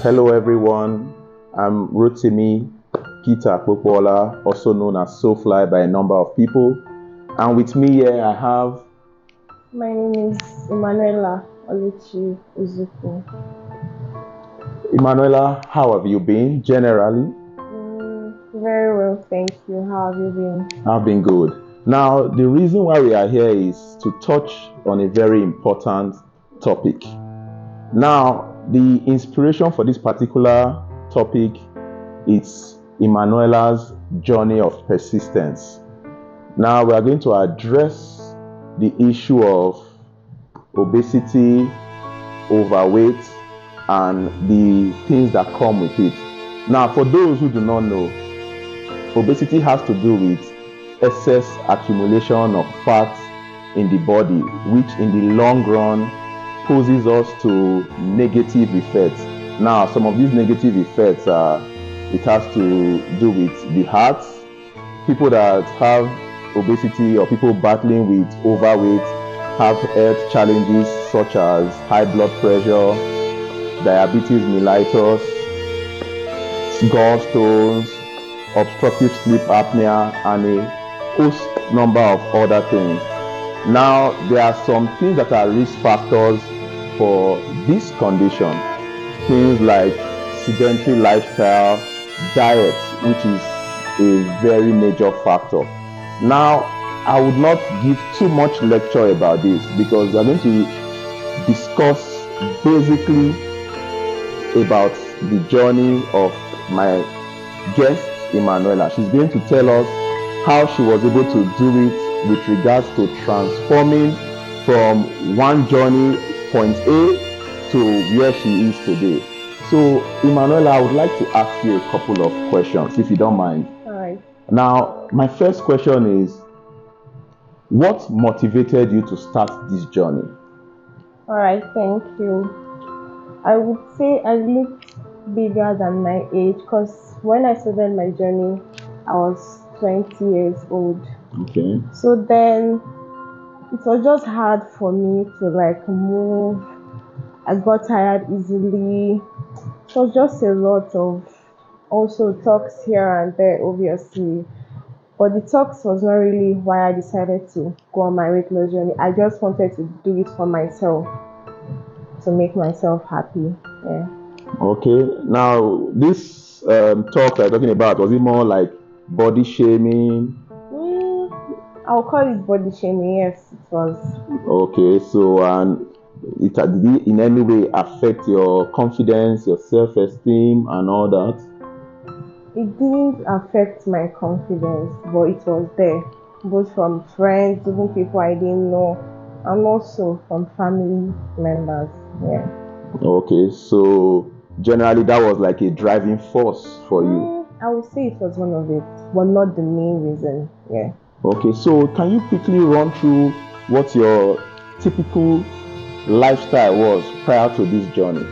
Hello everyone, I'm Rotimi Peter Popola, also known as SoFly by a number of people. And with me here I have... My name is Emanuela Oluchi Uzuku. Emanuela, how have you been generally? Very well, thank you. How have you been? I've been good. Now, the reason why we are here is to touch on a very important topic. Now, the inspiration for this particular topic is Emanuela's journey of persistence. Now, we are going to address the issue of obesity, overweight, and the things that come with it. Now, for those who do not know, obesity has to do with excess accumulation of fat in the body, which in the long run poses us to negative effects. Now, some of these negative effects it has to do with the heart. People that have obesity or people battling with overweight have health challenges such as high blood pressure, diabetes mellitus, gallstones, obstructive sleep apnea, and a host number of other things. Now, there are some things that are risk factors for this condition. Things like sedentary lifestyle, diet, which is a very major factor. Now, I would not give too much lecture about this because we are going to discuss basically about the journey of my guest, Emanuela. She's going to tell us how she was able to do it with regards to transforming from one journey, point A, to where she is today. So, Emanuela, I would like to ask you a couple of questions, if you don't mind. All right. Now, my first question is, what motivated you to start this journey? All right, thank you. I would say I looked bigger than my age because when I started my journey, I was 20 years old. Okay. So then it was just hard for me to move. I got tired easily. It was just a lot of also talks here and there, obviously. But the talks was not really why I decided to go on my weight loss journey. I just wanted to do it for myself, to make myself happy. Yeah. Okay. Now, this talk I'm talking about, was it more like body shaming? I'll call it body shaming. Yes, it was. Okay. So, and did it in any way affect your confidence, your self-esteem, and all that? It didn't affect my confidence, but it was there, both from friends, even people I didn't know, and also from family members. Yeah. Okay. So, generally, that was like a driving force for you. I would say it was one of it, but not the main reason. Yeah. Okay. So, can you quickly run through what your typical lifestyle was prior to this journey?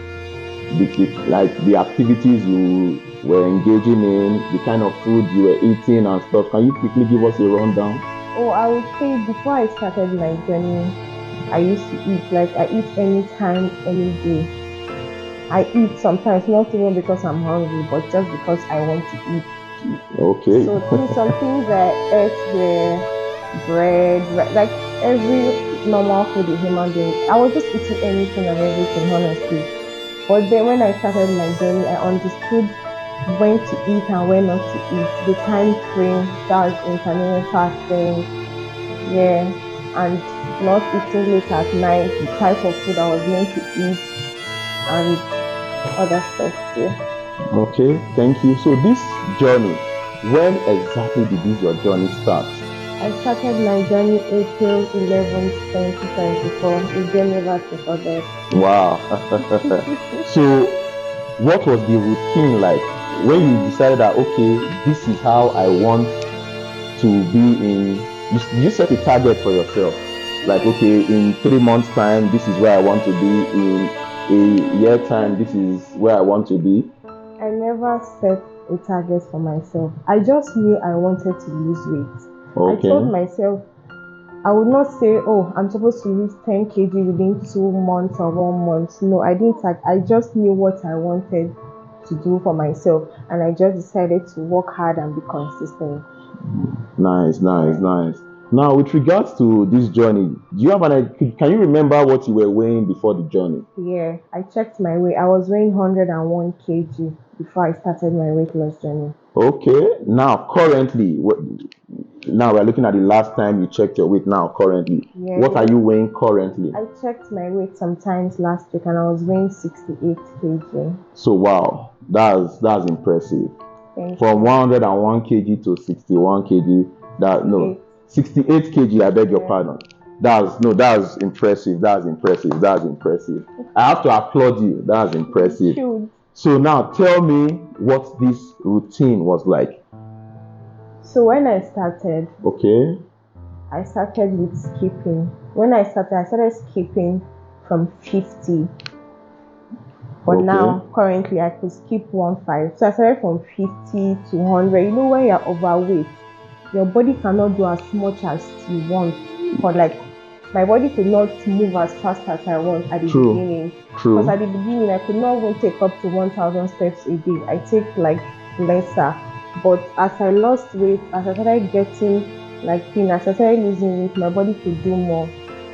Like the activities you were engaging in, the kind of food you were eating and stuff. Can you quickly give us a rundown? Oh, I would say before I started my journey, I used to eat. Like I eat anytime, any day. I eat sometimes not even because I'm hungry, but just because I want to eat. Okay. So some things I ate were bread, like every normal food a human being. I was just eating anything and everything, honestly. But then when I started my journey, I understood when to eat and when not to eat. The time frame, that was intermittent fasting, yeah, and not eating late at night, the type of food I was meant to eat, and other stuff too. Okay, thank you. So this journey, when exactly did your journey start? I started my journey April 11th, 2024. It's day never to forget. Wow. So what was the routine like when you decided that, okay, this is how I want to be in? You set a target for yourself, like, okay, in 3 months time this is where I want to be, in a year time this is where I want to be? I never set a target for myself. I just knew I wanted to lose weight. Okay. I told myself I would not say, oh, I'm supposed to lose 10 kg within 2 months or 1 month. No, I didn't. I just knew what I wanted to do for myself, and I just decided to work hard and be consistent. Nice. Now, with regards to this journey, do you have can you remember what you were weighing before the journey? Yeah, I checked my weight. I was weighing 101 kg before I started my weight loss journey. Okay. Now, currently, now we're looking at the last time you checked your weight. Now, currently, Yeah, what are you weighing currently? I checked my weight sometimes last week and I was weighing 68 kg. So, wow, that's impressive. Thank From you. 101 kg to 61 kg. That no, 68 kg. I beg your pardon. That's impressive. That's impressive. I have to applaud you. That's impressive. So now tell me what this routine was like. So when I started, okay, I started with skipping. When I started skipping from 50. But now, currently, I could skip 1.5. So I started from 50 to 100. You know, when you're overweight, your body cannot do as much as you want. Or like, my body could not move as fast as I want at the beginning. Because at the beginning, I could not even take up to 1,000 steps a day. I take like lesser. But as I lost weight, as I started getting like thin, as I started losing weight, my body could do more.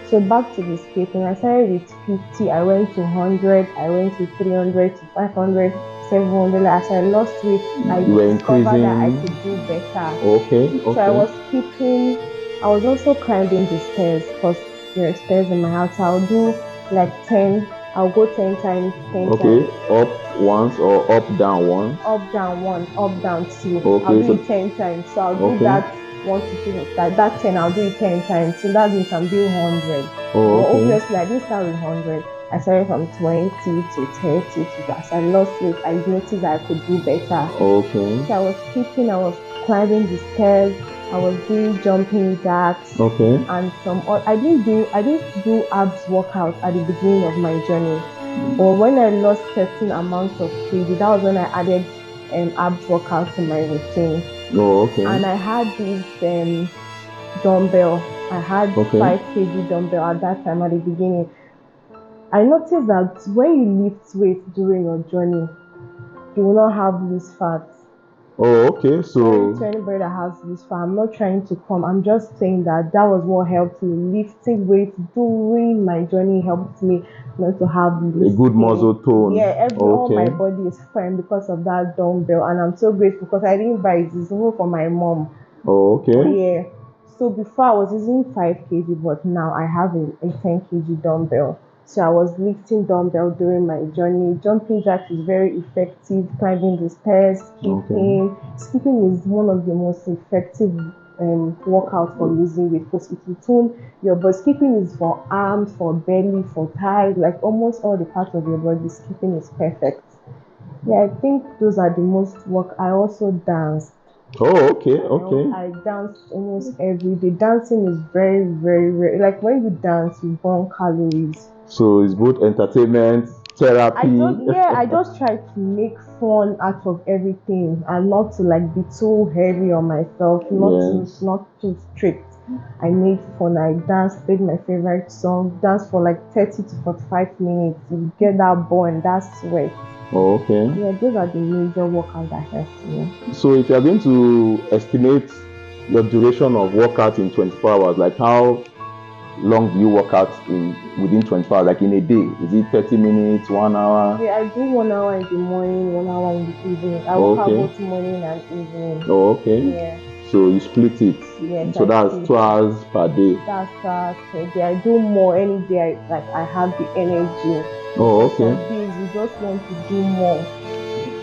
So back to the skipping, I started with 50, I went to 100, I went to 300, to 500, 700. As I lost weight, I discovered that I could do better. Okay. So I was skipping, I was also climbing the stairs because there are stairs in my house. I'll do like 10, I'll go 10 times, 10 times. Up once or up down once? Up down one, up down two. I'll do it 10 times. So I'll do that 1 to 2, that 10, I'll do it 10 times. So that means I'm doing 100. Obviously, I didn't start with 100. I started from 20 to 30. As I lost weight, I noticed that I could do better. So I was skipping, I was climbing the stairs, I was doing jumping jacks. And I didn't do abs workout at the beginning of my journey. But when I lost certain amounts of kg, that was when I added abs workout to my routine. And I had this dumbbell. I had 5 kg dumbbell at that time at the beginning. I noticed that when you lift weight during your journey, you will not have loose fat. So to anybody that has loose fat, I'm not trying to come. I'm just saying that was what helped me. Lifting weight during my journey helped me not to have loose. A good muscle tone. Yeah, all my body is fine because of that dumbbell, and I'm so grateful because I didn't buy it. It's even for my mom. Yeah. So before I was using 5 kg, but now I have a 10 kg dumbbell. So I was lifting dumbbell during my journey. Jumping jack is very effective. Climbing the stairs, skipping. Skipping is one of the most effective workouts for losing weight because it will tone your body. Skipping is for arms, for belly, for thighs, like almost all the parts of your body. Skipping is perfect. Yeah, I think those are the most work. I also danced. I dance almost every day. Dancing is very, very, very, like when you dance, you burn calories. So it's both entertainment, therapy. I just try to make fun out of everything and not to like be too heavy on myself, not too strict. I made fun. I danced, played my favorite song, danced for like 30 to 45 minutes. You get that burn, that sweat. Yeah, those are the major workouts that helped me. So if you're going to estimate your duration of workout in 24 hours, like how long do you work out within 24 hours, like in a day? Is it 30 minutes, 1 hour? Yeah, I do 1 hour in the morning, 1 hour in the evening. I work out both morning and evening. Yeah. So you split it. Yes. So that's 2 hours per day. That's 2 hours per day. I do more any day. I have the energy. Some days you just want to do more.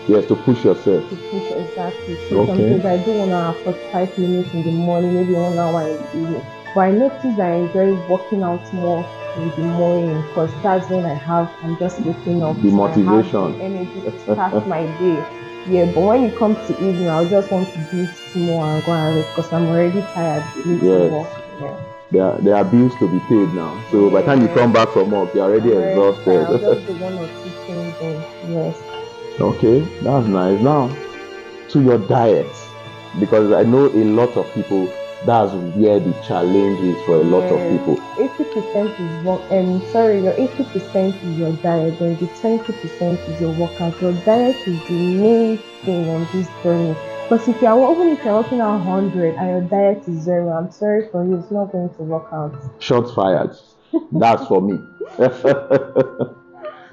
Yes, to push yourself. Exactly. So some days I do 1 hour 45 minutes in the morning, maybe 1 hour in the evening. But I noticed I enjoy working out more in the morning because that's when I'm just waking up. The motivation. I have the energy to start my day. Yeah, but when it comes to evening, I'll just want to do small and go and rest because I'm already tired. There are bills to be paid now. So by the time you come back from work, you're already exhausted. I'll just do 1 or 2 things then. Yes. Okay, that's nice. Now, to your diet, because I know a lot of people That's where the challenge is for a lot of Yes, people. 80% is work. Sorry, your 80% is your diet, then the 20% is your workout. Your diet is the main thing on this journey. Because if you are even if you're working out 100 and your diet is zero, I'm sorry for you, it's not going to work out. Shots fired. That's for me.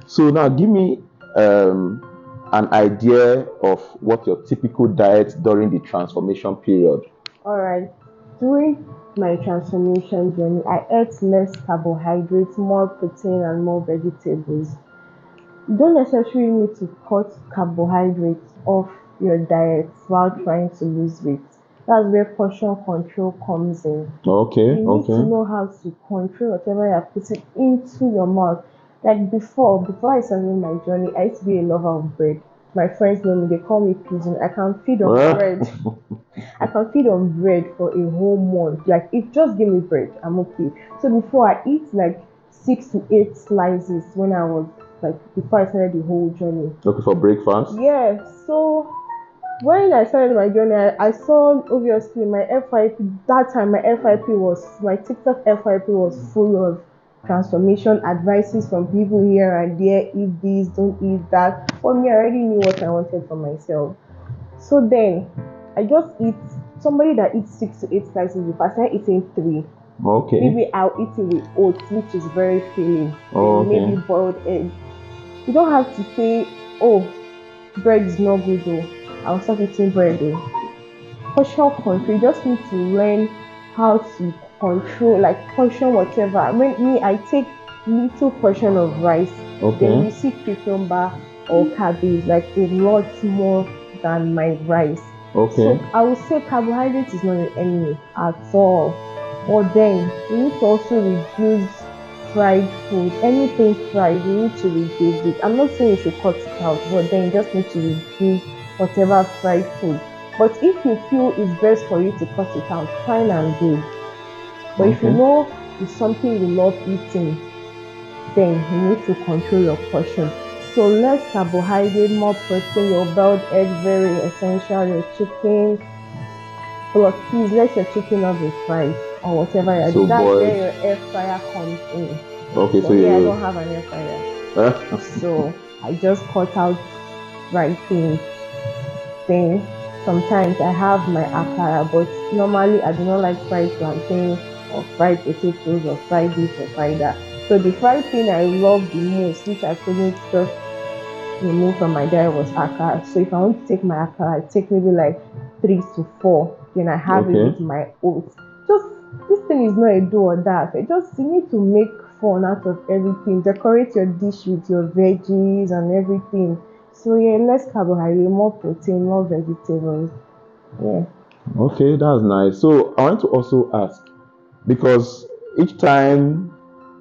So now give me an idea of what your typical diet during the transformation period. All right. During my transformation journey, I ate less carbohydrates, more protein, and more vegetables. You don't necessarily need to cut carbohydrates off your diet while trying to lose weight. That's where portion control comes in. Okay, You need to okay. know how to control whatever you're putting into your mouth. Like before I started my journey, I used to be a lover of bread. My friends know me, they call me pigeon. I can feed on bread. I can feed on bread for a whole month. Like if just give me bread, I'm okay. So before I eat like 6 to 8 slices when I was like before I started the whole journey. Okay, for breakfast? Yeah, so when I started my journey, I saw obviously my FYP that time my TikTok FYP was full of transformation advices from people here and there. Eat this, don't eat that. For me, I already knew what I wanted for myself. So then I just eat somebody that eats 6 to 8 slices before I started eating three. Okay. Maybe I'll eat it with oats, which is very filling. Oh, Then maybe okay. boiled egg. You don't have to say, oh, bread is not good though. I'll start eating bread though. Portion control, you just need to learn how to control, like portion whatever. When me, I take little portion of rice, then you Okay. see cucumber or cabbage, like a lot more than my rice. Okay. So I would say carbohydrate is not your enemy at all. But then you need to also reduce fried food. Anything fried, you need to reduce it. I'm not saying you should cut it out, but then you just need to reduce whatever fried food. But if you feel it's best for you to cut it out, fine and good. But if you Okay. know it's something you love eating, then you need to control your portion. So less carbohydrate, more protein, your boiled egg very essential, your chicken, but please let your chicken not be fried or whatever you're So doing. That's boiled. where your air fryer comes in. Okay, But so me, I you don't have an air fryer. So I just cut out fried things. Then sometimes I have my akara, but normally I do not like fried plantain or fried potatoes or fried this or fried that. So the fried thing I love the most, which I couldn't just remove from my diet, was akara. So if I want to take my akara, I take maybe like 3 to 4. Then I have it okay. with my oats. Just this thing is not a do or die. It just you need to make fun out of everything. Decorate your dish with your veggies and everything. So yeah, less carbohydrate, more protein, more vegetables. Yeah. Okay, that's nice. So I want to also ask, because each time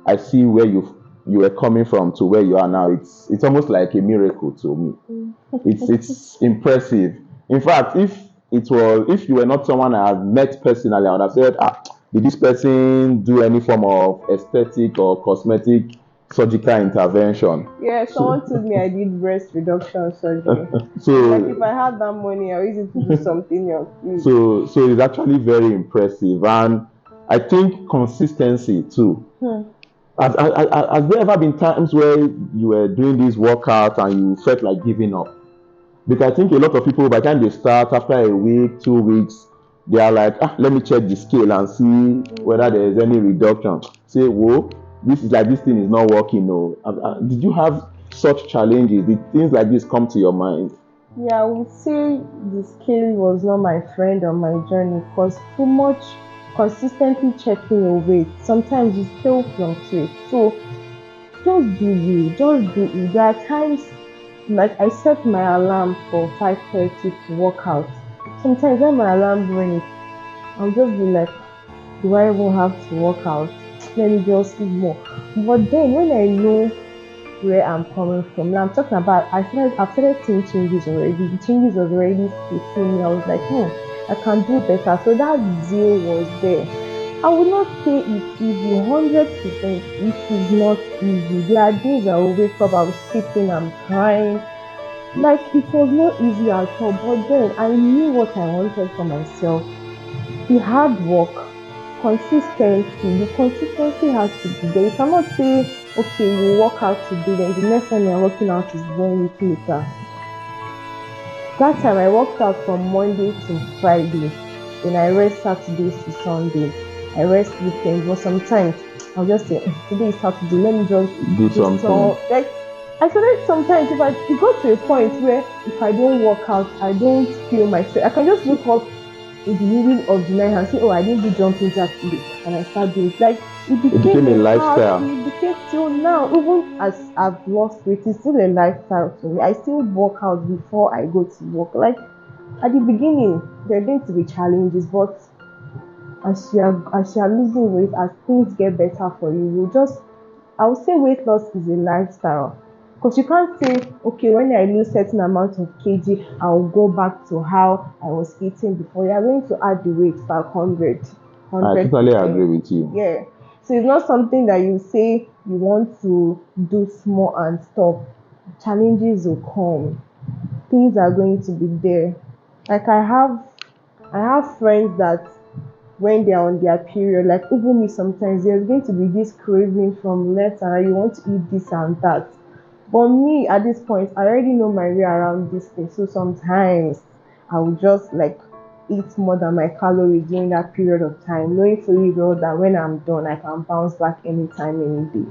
I see where you were coming from to where you are now, it's almost like a miracle to me. It's impressive. In fact, if you were not someone I have met personally, I would have said, did this person do any form of aesthetic or cosmetic surgical intervention? Yeah, So, someone told me I did breast reduction surgery. I'm like, if so, I had that money, I'll use it to do something else, please. so it's actually very impressive, and I think consistency too. Hmm. Has there ever been times where you were doing this workout and you felt like giving up? Because I think a lot of people, by the time they start, after a week, 2 weeks, they are like, let me check the scale and see whether there is any reduction. Say, whoa, this thing is not working. No. Did you have such challenges? Did things like this come to your mind? Yeah, I would say the scale was not my friend on my journey because too much consistently checking your weight. Sometimes you still fluctuate. So just do you, just do it. There are times like I set my alarm for 5:30 to work out. Sometimes when my alarm rings, I'll just be like, do I even have to work out? Let me just sleep more. But then when I know where I'm coming from, now I'm talking about I've started seeing changes already. The changes was already hitting me. I was like, I can do better. So that zeal was there. I would not say it's easy, 100%. It is not easy. There are days I will wake up, I will sleeping, I'm crying. Like it was not easy at all. But then I knew what I wanted for myself. the hard work, consistency, the consistency has to be there. You cannot say, okay, you work out today, then the next time you're working out is 1 week later. That time I worked out from Monday to Friday, then I rest Saturdays to Sunday. I rest weekends, but sometimes I'll just say, today is Saturday, let me just Do do something. some like I started sometimes if I it got to a point where if I don't work out, I don't feel myself. I can just wake up in the middle of the night and say, oh, I didn't do jumping jack today, and I start doing it. Like it It became became a a habit. lifestyle. It became till now, even as I've lost weight, it's still a lifestyle to me. I still work out before I go to work. Like at the beginning, there are going to be challenges, but as you are losing weight, as things get better for you, you just I would say weight loss is a lifestyle. Because you can't say, okay, when I lose certain amount of kg, I'll go back to how I was eating before. You are going to add the weight by 100, I totally agree 100%. with you. Yeah. So it's not something that you say you want to do small and stop. Challenges will come. Things are going to be there. Like I have friends that when they're on their period, like even me sometimes there's going to be this craving from left and right, you want to eat this and that. But me at this point, I already know my way around this thing. So sometimes I will just like eat more than my calories during that period of time, knowing fully well that when I'm done I can bounce back anytime, any day.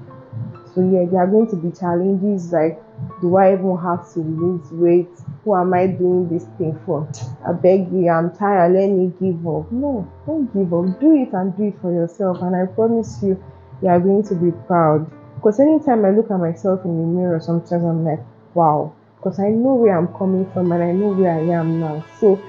So yeah, there are going to be challenges like, do I even have to lose weight? Who am I doing this thing for? I beg you, I'm tired, let me give up. No, don't give up. Do it and do it for yourself. And I promise you, you are going to be proud. Because anytime I look at myself in the mirror, sometimes I'm like, wow. Because I know where I'm coming from and I know where I am now. So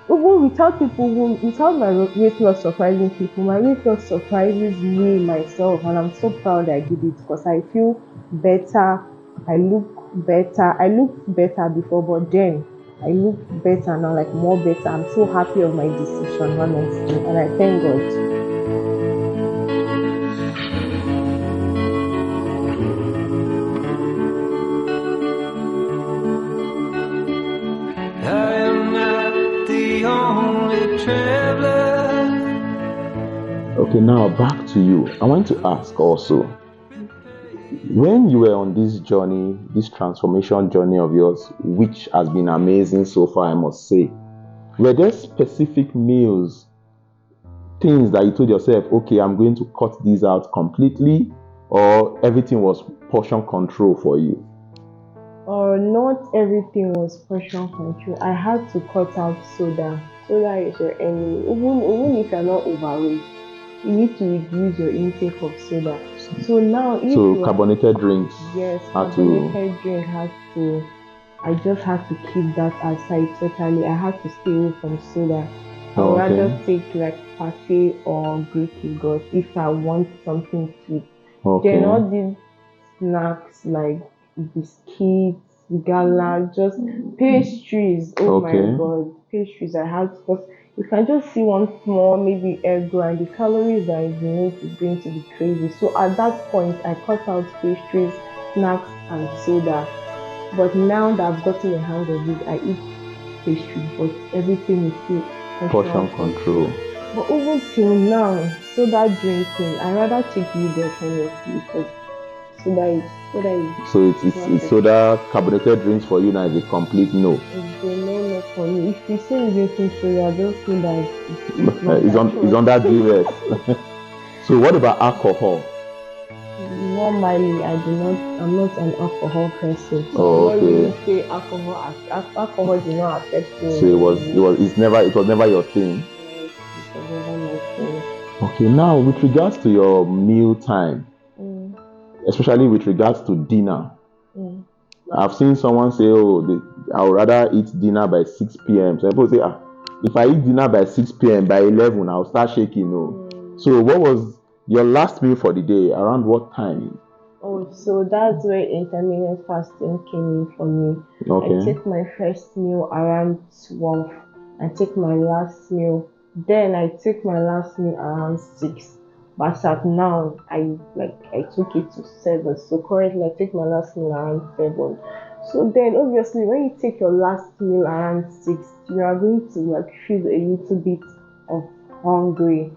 even without people without my weight loss surprising people, my weight loss surprises me myself, and I'm so proud I did it because I feel better. I look I looked better before, but then I look better now, like more better. I'm so happy of my decision, honestly, and I thank God. I am not the only traveler. Okay, now back to you. I want to ask also, when you were on this journey, this transformation journey of yours, which has been amazing so far, I must say, were there specific meals, things that you told yourself, okay, I'm going to cut these out completely, or everything was portion control for you? Or not everything was portion control. I had to cut out soda. Soda is your enemy. Even if you're not overweight, you need to reduce your intake of soda. So now if So you're carbonated drinks yes, had to. carbonated drink has to I just had to keep that aside totally. I had to stay away from soda. I would Oh, rather okay, take like parfait or Greek yogurt if I want something sweet. Then okay, all these snacks like biscuits, gala, just pastries. Oh my okay, god, pastries I had because you can just see one small maybe egg roll and the calories that is in it is going to be crazy. So at that point I cut out pastries, snacks and soda. But now that I've gotten the hang of it, I eat pastry, but everything is still portion portion control. control. But even till now, soda drinking, I rather take yogurt honestly because soda is So it's perfect. soda, carbonated drinks for you now is a complete no. It's a no for me. If you say you're drinking soda, just know that it's not It's my on it's choice. under duress. So what about alcohol? Normally, I'm not an alcohol person, so I'll Oh, not okay. really say alcohol did not affect me So in any way. it was never your thing. Yes, it was never my thing. Okay, now with regards to your meal time, Mm, especially with regards to dinner, mm, I've seen someone say, "Oh, I would rather eat dinner by 6 p.m." So people say, "Ah, if I eat dinner by 6 p.m. by 11, I'll start shaking." No. mm. So what was your last meal for the day? Around what time? Oh, so that's where intermittent fasting came in for me. I Okay. take my first meal around 12. I take my last meal. Then I take my last meal around 6. But at now, I took it to 7. So currently, I take my last meal around 7. So then, obviously, when you take your last meal around 6, you are going to like feel a little bit of hungry.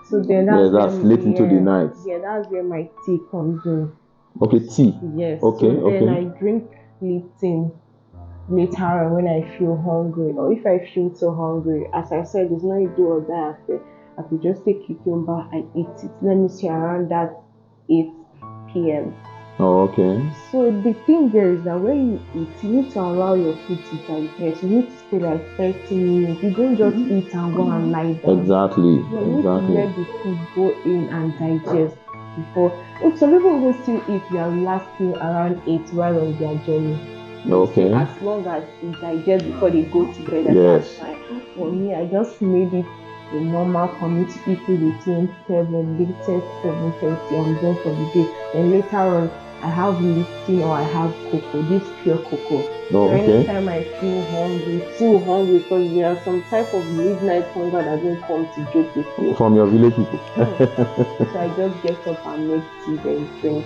So then Yeah, that's that's when late into the night. yeah, that's where my tea comes in. Okay, tea. Yes. Okay, So then okay. I drink Lipton later on when I feel hungry, or if I feel so hungry. As I said, it's not a do or die affair. I could just take cucumber and eat it. Let me see around that 8 p.m. Oh, okay. So the thing there is that when you eat, you need to allow your food to digest. You need to stay like 30 minutes. You don't just eat and go and lie down. Exactly. Yeah, you need to Exactly. let the food go in and digest before. Look, some people will still eat their last meal around 8 while on their journey. Okay. Say as long as it digests before they go to bed, Yes. that's fine. For me, I just made it a normal for me to eat it between 7, latest 7:30. I'm done for the day. Then later on, I have Lipton or I have cocoa, this pure cocoa. Oh, So okay. anytime I feel hungry, too hungry, because there are some type of midnight hunger that don't come to joke with you. From your village people. So I just get up and make tea then drink.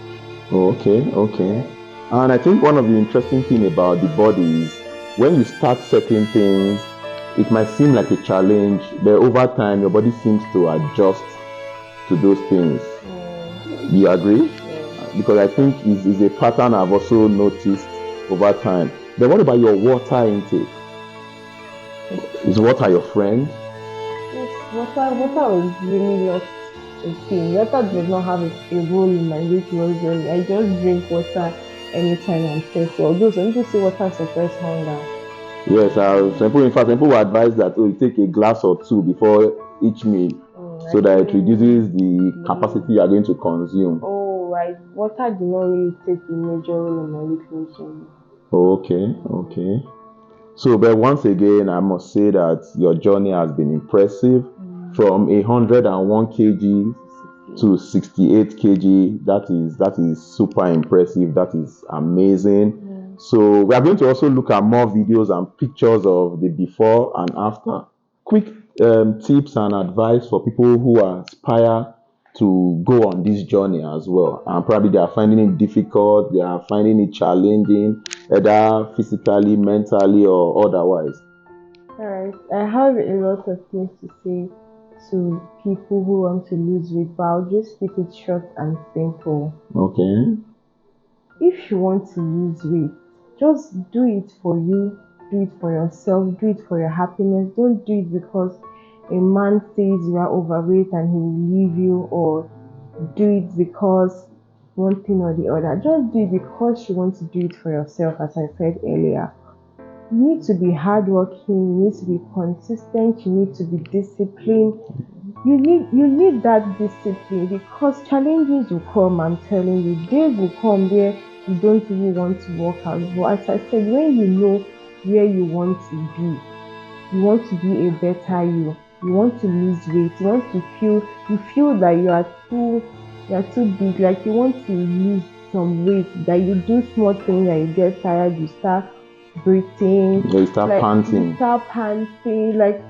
Oh, okay, okay. And I think one of the interesting thing about the body is when you start certain things, it might seem like a challenge, but over time your body seems to adjust to those things. Do you agree? Because I think it's a pattern I've also noticed over time. But what about your water intake? Is water your friend? Yes, water was really not a thing. Water does not have a role in my weight loss journey. I just drink water anytime I'm thirsty. Although some people say water suppresses hunger. Yes, some people, in fact, some people will advise that you take a glass or two before each meal so that it reduces the capacity you are going to consume. Oh, right. Water do not really take a major role in my weight loss journey. Okay, okay. So, but once again, I must say that your journey has been impressive. From 101 kg to 68 kg. That is super impressive. That is amazing. So we are going to also look at more videos and pictures of the before and after. Quick tips and advice for people who aspire to go on this journey as well, and probably they are finding it difficult, they are finding it challenging, either physically, mentally, or otherwise. Alright, I have a lot of things to say to people who want to lose weight, but I'll just keep it short and simple. Okay. If you want to lose weight, just do it for you, do it for yourself, do it for your happiness. Don't do it because a man says you are overweight and he will leave you, or do it because one thing or the other. Just do it because you want to do it for yourself, as I said earlier. You need to be hardworking, you need to be consistent, you need to be disciplined. You need that discipline because challenges will come. I'm telling you, days will come where you don't really want to work out. But as I said, when you know where you want to be a better you want to lose weight, you feel that you are too big, like you want to lose some weight, that you do small things and you get tired, you start breathing, You start panting, like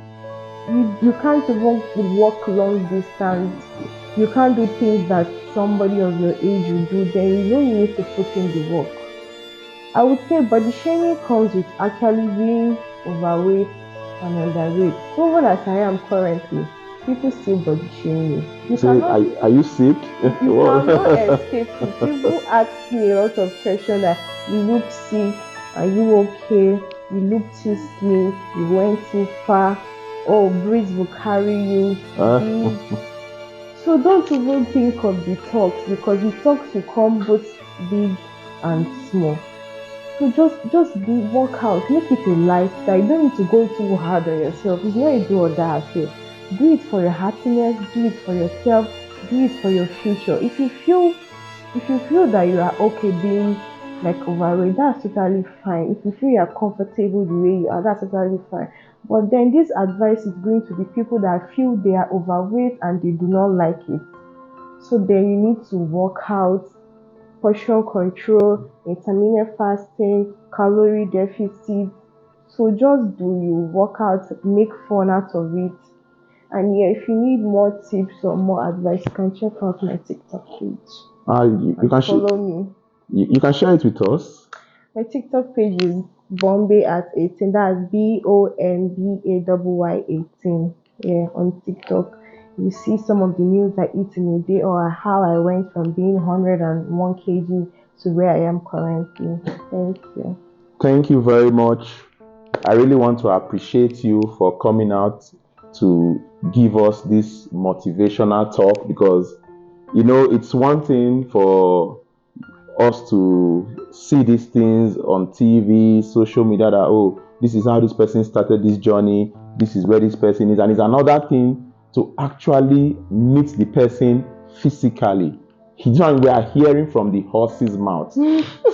you can't even walk long distance, you can't do things that somebody of your age will do, then you know you need to put in the work. I would say body shaming comes with actually being overweight and underweight. Even as I am currently, people still body shame me. You so cannot, are you sick? you cannot escape it. People ask me a lot of questions like, you look sick, are you okay? You look too slim, you went too far, oh, breeze will carry you. So don't even think of the talks, because the talks will come both big and small. So just do work out, make it a lifestyle. You don't need to go too hard on yourself. It's not a do or die affair. Do it for your happiness, do it for yourself, do it for your future. If you feel that you are okay being like overweight, that's totally fine. If you feel you are comfortable the way you are, that's totally fine. But then this advice is going to the people that feel they are overweight and they do not like it. So then you need to work out, portion control, intermittent fasting, calorie deficit. So just do you work out, make fun out of it. And yeah, if you need more tips or more advice, you can check out my TikTok page. You can follow me. You can share it with us. My TikTok page is Bombay at 18. That's BOMBAYY 18. on TikTok. You see some of the meals I eat in a day, or how I went from being 101 kg to where I am currently. Thank you. Thank you very much. I really want to appreciate you for coming out to give us this motivational talk, because it's one thing for us to see these things on TV, social media, that this is how this person started this journey, this is where this person is, and it's another thing to actually meet the person physically. We are hearing from the horse's mouth.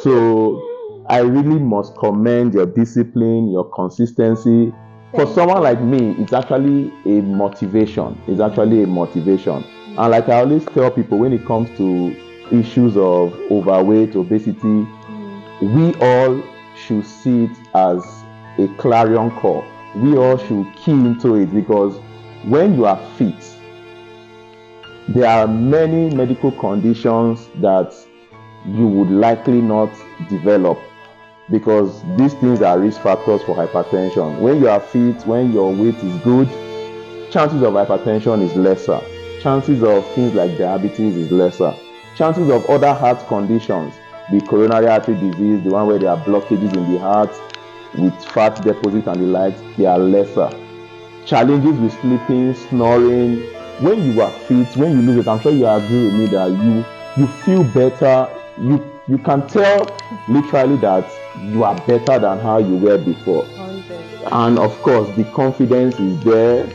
So I really must commend your discipline, your consistency. For someone like me, it's actually a motivation. And like I always tell people, when it comes to issues of overweight, obesity, we all should see it as a clarion call. We all should key into it, because when you are fit, there are many medical conditions that you would likely not develop, because these things are risk factors for hypertension. When you are fit, when your weight is good, chances of hypertension is lesser. Chances of things like diabetes is lesser. Chances of other heart conditions, the coronary artery disease, the one where there are blockages in the heart with fat deposit and the likes, they are lesser. Challenges with sleeping, snoring. When you are fit, when you lose it, I'm sure you agree with me that you feel better. You can tell literally that you are better than how you were before. 100. And of course, the confidence is there,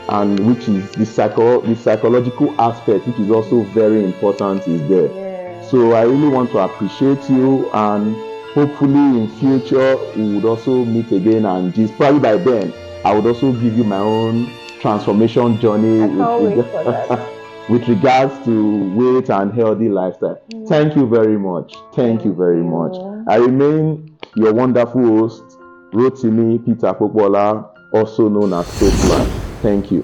and which is the psychological aspect, which is also very important, is there. Yeah. So I really want to appreciate you, and hopefully in future we would also meet again, and just probably by then I would also give you my own transformation journey I can't wait for that. with regards to weight and healthy lifestyle. Thank you very much. Thank you very much. I remain your wonderful host, Rotimi Peter Popola, also known as Spokesman. Thank you.